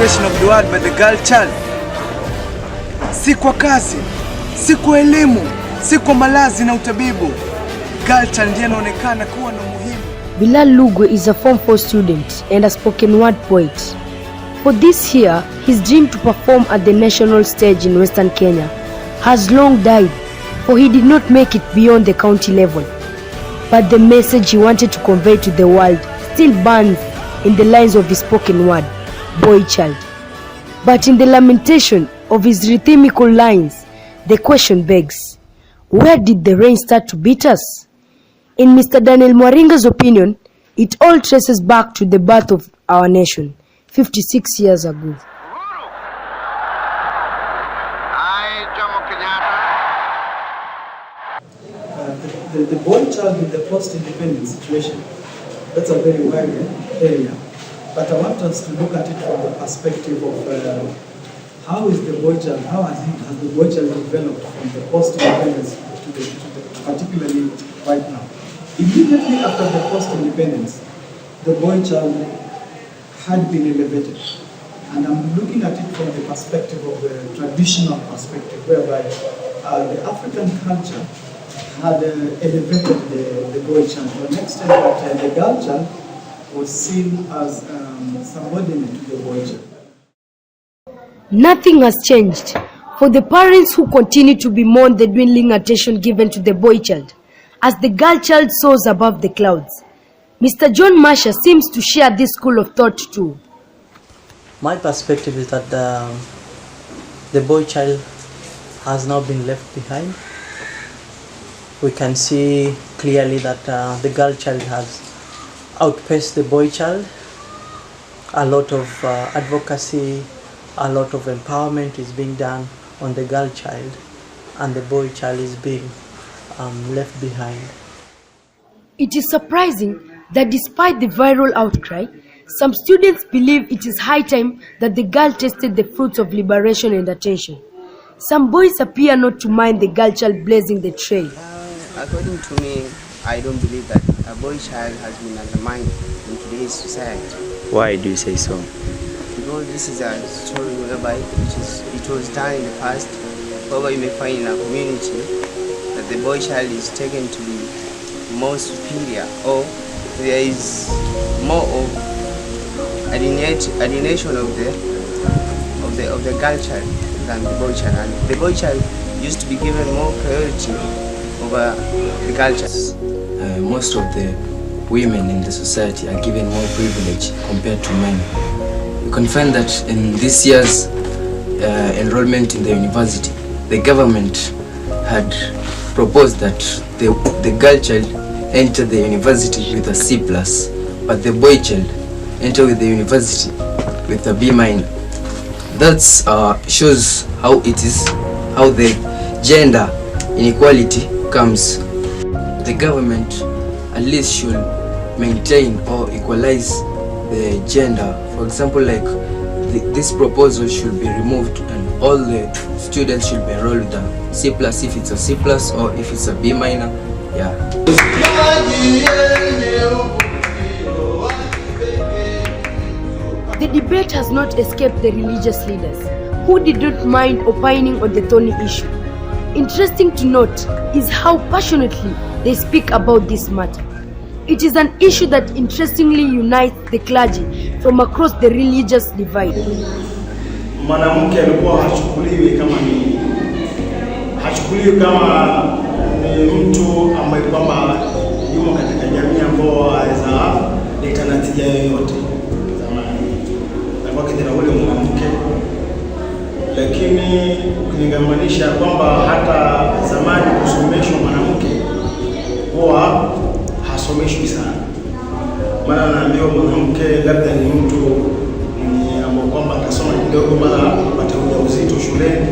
penetration of the world by the girl child. Si kwa kazi, si kwa elimu, si kwa malazi na utabibu. Girl child ndiye anaonekana kuwa na umuhimu. Bilal Lugwe is a Form 4 student and a spoken word poet. For this year, his dream to perform at the national stage in Western Kenya has long died, for he did not make it beyond the county level. But the message he wanted to convey to the world still burns in the lines of his spoken word, Boy Child. But in the lamentation of his rhythmical lines, the question begs, where did the rain start to beat us? In Mr. Daniel Mwaringa's opinion, it all traces back to the birth of our nation, 56 years ago. The boy child in the post-independent situation, that's a very wide area. But I want us to look at it from the perspective of how is the boy child, has the boy child developed from the post-independence to the particularly right now. Immediately after the post-independence, the boy child had been elevated. And I'm looking at it from the perspective of the traditional perspective, whereby the African culture had elevated the boy child to an extent that the girl child was seen as subordinate to the boy child. Nothing has changed for the parents who continue to bemoan the dwindling attention given to the boy child as the girl child soars above the clouds. Mr. John Masha seems to share this school of thought too. My perspective is that the boy child has now been left behind. We can see clearly that the girl child has outpaced the boy child. A lot of advocacy, a lot of empowerment is being done on the girl child, and the boy child is being left behind. It is surprising that despite the viral outcry, some students believe it is high time that the girl tasted the fruits of liberation and attention. Some boys appear not to mind the girl child blazing the trail. According to me, I don't believe that a boy child has been undermined in today's society. Why do you say so? Because this is a story whereby it was done in the past, whereby you may find in a community that the boy child is taken to be more superior, or there is more of alienation of the girl child than the boy child, and the boy child used to be given more priority over the girl child. Most of the women in the society are given more privilege compared to men. You can find that in this year's enrollment in the university, the government had proposed that the girl child enter the university with a C+, but the boy child enter with the university with a B-. That shows how it is, how the gender inequality comes. The government at least should maintain or equalize the gender. For example, like this proposal should be removed and all the students should be enrolled with a C+ if it's a C+, or if it's a B-. Yeah. The debate has not escaped the religious leaders, who did not mind opining on the thorny issue. Interesting to note is how passionately they speak about this matter. It is an issue that interestingly unites the clergy from across the religious divide. Mwanamke alikuwa hachukuliwi ni mtu ambaye kwamba yumo katika jamii ambao aweza leta natija yoyote zamani. Na kwa kile ule mwanamke, lakini ukilinganisha kwamba hata zamani kusomeshwa mwanamke huwa hasomeshwi sana. Maana naambiwa mwanamke labda ni mtu ambao kwamba atasoma kidogo mara apate ujauzito shuleni,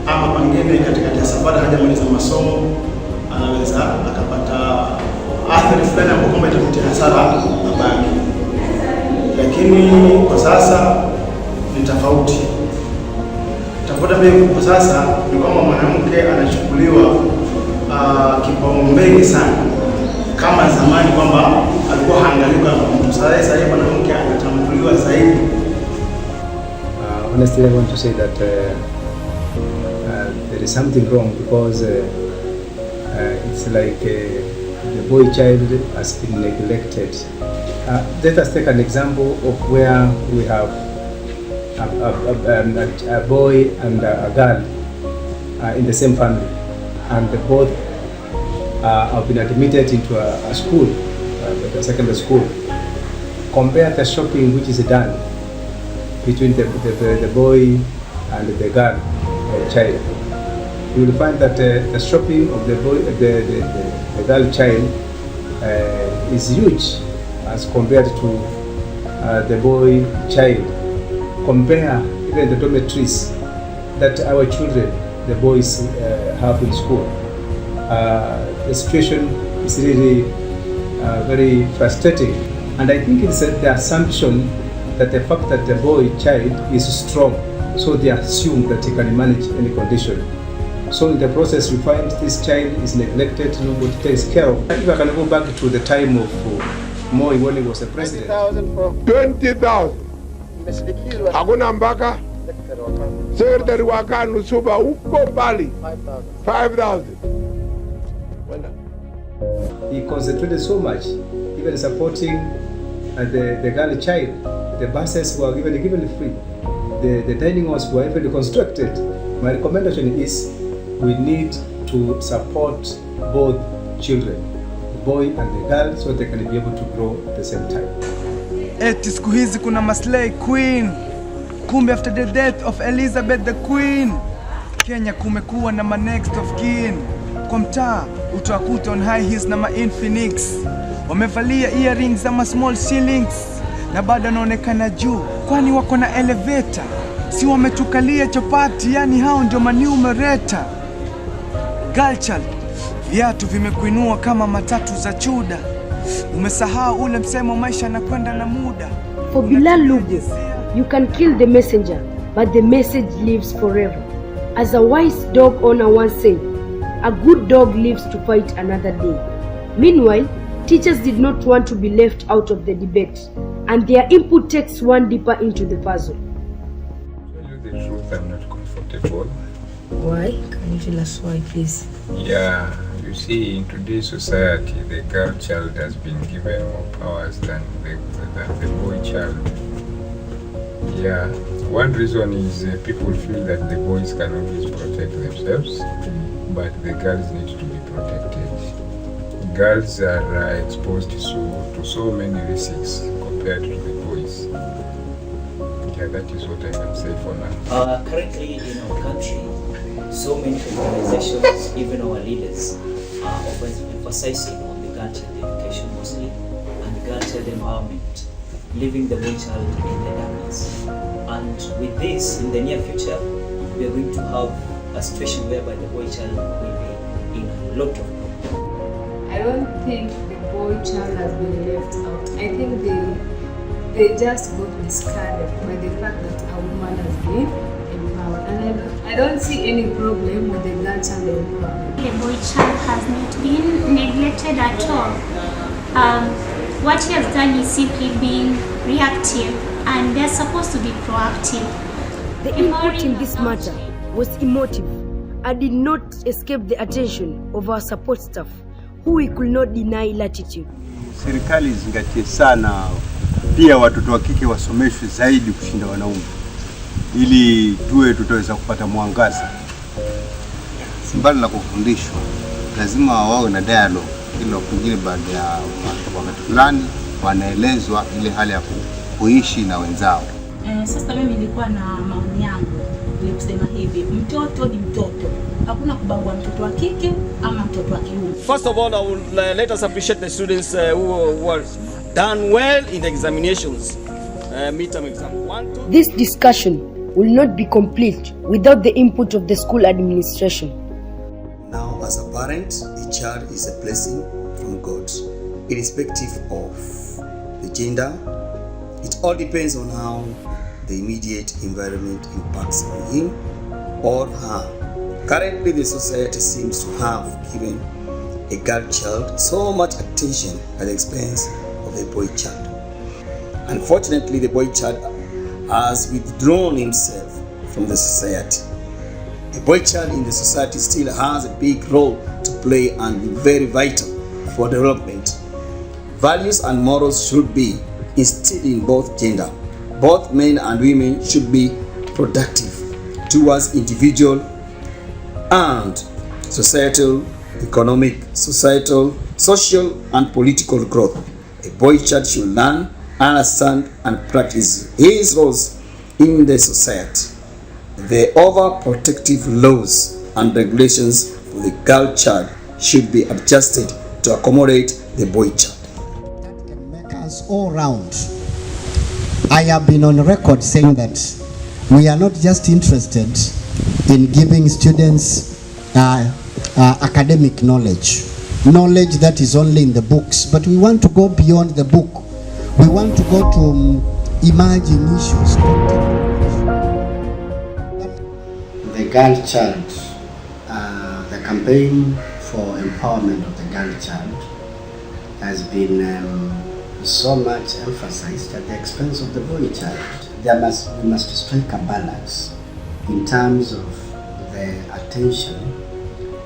ama pengine katikati ya safari hajamaliza masomo anaweza akapata athari fulani ambayo kwamba itamtia hasara babake. Lakini kwa sasa ni tofauti. Kwa sasa ni kwamba mwanamke anachukuliwa kipaumbele sana, kama zamani kwamba alikuwa haangalika na mtu. Sasa hivi mwanamke anatambuliwa zaidi. honestly, I want to say that there is something wrong because it's like the boy child has been neglected. Let us take an example of where we have a boy and a girl in the same family, and both have been admitted into a school, a secondary school. Compare the shopping which is done between the boy and the girl child. You will find that the shopping of the boy, the girl child is huge as compared to the boy child. Compare even the dormitories that our children, the boys, have in school. The situation is really very frustrating, and I think it's the assumption that the fact that the boy child is strong, so they assume that he can manage any condition. So in the process, we find this child is neglected, nobody takes care of. If I can go back to the time of Moi when he was a president. 20,000. Hakuna mpaka secretary wa KANU Suba huko mbali 5,000. He concentrated so much, even supporting the girl child. The buses were given free. The dining halls were even constructed. My recommendation is we need to support both children, the boy and the girl, so they can be able to grow at the same time. Eti siku hizi kuna maslay queen. Kumbe after the death of Elizabeth the Queen, Kenya kumekuwa na next of kin. Kwa mtaa utawakuta on high heels na Infinix, wamevalia earrings ama small ceilings, na bado wanaonekana juu, kwani wako na elevator. Si wametukalia chapati, yani hao ndio manumereta. Girl child, viatu vimekuinua kama matatu za chuda. Umesahau ule msemo maisha yanakwenda na muda. For Bilal Lugo, you can kill the messenger, but the message lives forever. As a wise dog owner once said, a good dog lives to fight another day. Meanwhile, teachers did not want to be left out of the debate, and their input takes one deeper into the puzzle. To tell you the truth, I'm not comfortable. Why? Can you tell us why, please? Yeah, you see, in today's society, the girl child has been given more powers than the boy child. Yeah, one reason is people feel that the boys can always protect themselves, but the girls need to be protected. Girls are exposed to so many risks compared to the boys. Yeah, that is what I can say for now. Currently in our country, so many organizations, even our leaders, are emphasizing on the girl child education mostly, and girl child empowerment, leaving the boy child in the darkness. And with this, in the near future, we are going to have a situation whereby the boy child will be in a lot of problems. I don't think the boy child has been left out. I think they just got discarded by the fact that a woman has been empowered. And I don't see any problem with the girl child empowerment. The boy child has not been neglected at all. What he has done is simply being reactive, and they're supposed to be proactive. The input in this matter was emotive and did not escape the attention of our support staff, who we could not deny latitude. Serikali zingatie sana pia watoto wa kike wasomeshwe zaidi kushinda wanaume, ili tutaweza kupata mwangaza. Mbali na kufundishwa, lazima wawe na dialogue, ili wengine baada ya wakati fulani wanaelezwa ile hali ya kuishi na wenzao. Sasa mimi nilikuwa na maoni yangu, nilisema hivi, mtoto ni mtoto. Hakuna kubagua mtoto wa kike ama mtoto wa kiume. First of all, I would let us appreciate the students who were done well in the examinations. Midterm exam 1, 2. This discussion will not be complete without the input of the school administration. Now, as a parent, a child is a blessing from God, irrespective of the gender. It all depends on how the immediate environment impacts on him or her. Currently, the society seems to have given a girl child so much attention at the expense of the boy child. Unfortunately, the boy child has withdrawn himself from the society. A boy child in the society still has a big role to play and be very vital for development. Values and morals should be instilled in both gender. Both men and women should be productive towards individual and societal, economic, social and political growth. A boy child should learn, understand and practice his roles in the society. The overprotective laws and regulations for the girl child should be adjusted to accommodate the boy child. Us all round. I have been on record saying that we are not just interested in giving students academic knowledge that is only in the books, but we want to go beyond the book. We want to go to emerging issues. The girl child, the campaign for empowerment of the girl child has been so much emphasized at the expense of the boy child. We must strike a balance in terms of the attention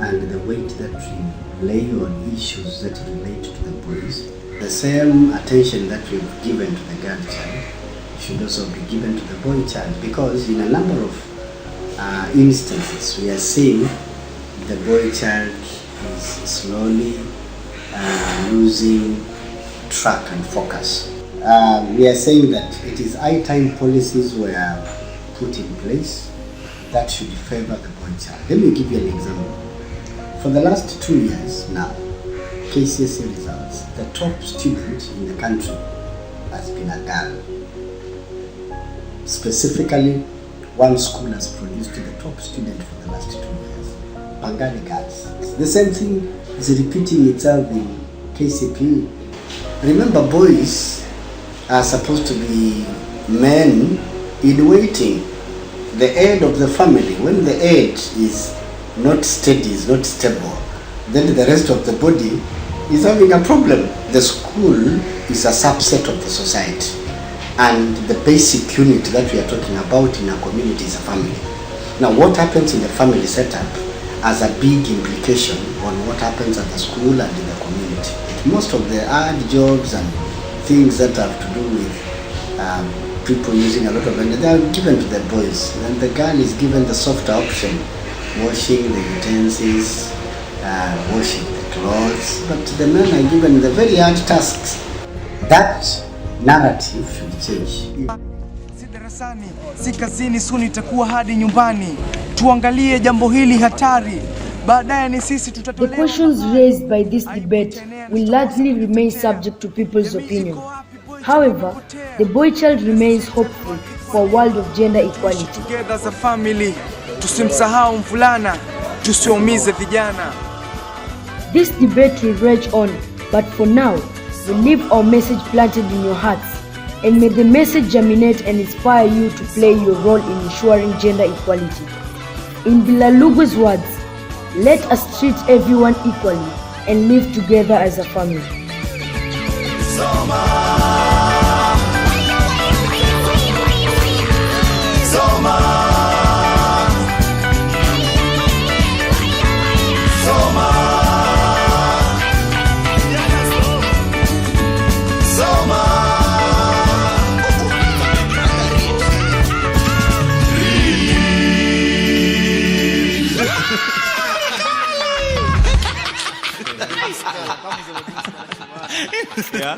and the weight that we lay on issues that relate to the boys. The same attention that we've given to the girl child should also be given to the boy child, because in a number of instances we are seeing the boy child is slowly losing track and focus. We are saying that it is high time policies were put in place that should favor the boy child. Let me give you an example. For the last 2 years now, KCSE results, the top student in the country has been a girl. Specifically, one school has produced the top student for the last 2 years, Pangani Girls. The same thing is repeating itself in KCPE. Remember, boys are supposed to be men in waiting, the head of the family. When the head is not steady, is not stable, then the rest of the body is having a problem. The school is a subset of the society, and the basic unit that we are talking about in our community is a family. Now, what happens in the family setup has a big implication on what happens at the school and in the community. Most of the hard jobs and things that have to do with people using a lot of energy, they are given to the boys, and the girl is given the softer option, washing the utensils, washing the clothes, but the men are given the very hard tasks. That narrative should change. Si darasani, si kazini, suni itakuwa hadi nyumbani. Tuangalie jambo hili hatari. Baadaye ni sisi tutatolewa. The questions raised by this debate will largely remain subject to people's opinion. However, the boy child remains hopeful for a world of gender equality. Together as a family, tusimsahau mvulana, tusiumize vijana. This debate will rage on, but for now, we leave our message planted in your hearts, and may the message germinate and inspire you to play your role in ensuring gender equality. In Bilalugwe's words, let us treat everyone equally and live together as a family. Yeah.